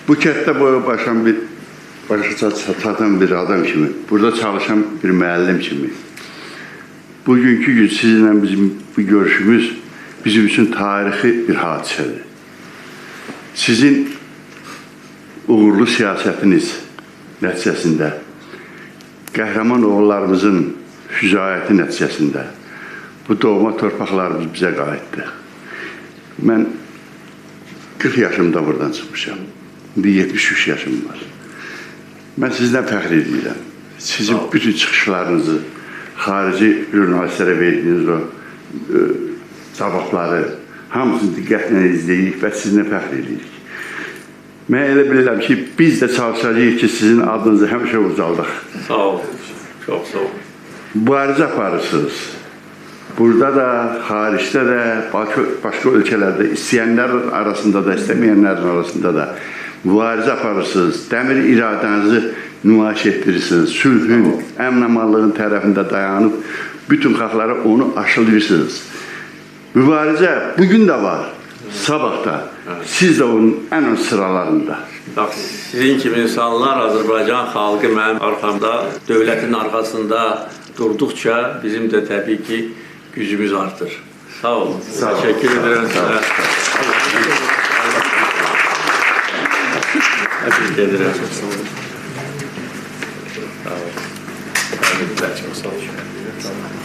Bu kənddə boya başa çatan bir adam kimi, burada çalışan bir müəllim kimi, bugünkü gün sizinlə bizim bu görüşümüz bizim üçün tarixi bir hadisədir. Sizin uğurlu siyasətiniz nəticəsində, qəhrəman oğullarımızın şücaəti nəticəsində bu doğma torpaqlarımız bizə qayıtdı. Mən 40 yaşımda buradan çıxmışam. İndi 73 yaşım var. Mən sizdən fəxr edirəm. Sizin bütün çıxışlarınızı, xarici jurnalistlərə verdiyiniz o cavabları hamısını diqqətlə izləyik və sizinlə fəxr edirik. Mən elə bilirəm ki, biz də çalışacağıq ki, sizin adınızı həmişə ucaldıq. Sağ olun, çox sağ olun. Mübarizə aparırsınız. Burada da, xaricdə də, başqa ölkələrdə istəyənlər arasında da, istəməyənlərin arasında da mübarizə aparırsınız. Dəmir iradənizi nümayiş etdirirsiniz. Sülhün, əmin-amanlığın tərəfində dayanıb bütün xalqlara onu aşılayırsınız. Mübarizə bugün də var, sabah da. Siz də onun ən ön sıralarında. Sizin kimi insanlar, Azərbaycan xalqı mənim arxamda, dövlətin arxasında durduqca bizim də təbii ki gücümüz artır. Sağ olun. Təşəkkür edirəm sizə. Təşəkkür edirəm. Sağ olun. Sağ olun. Çox sağ olun.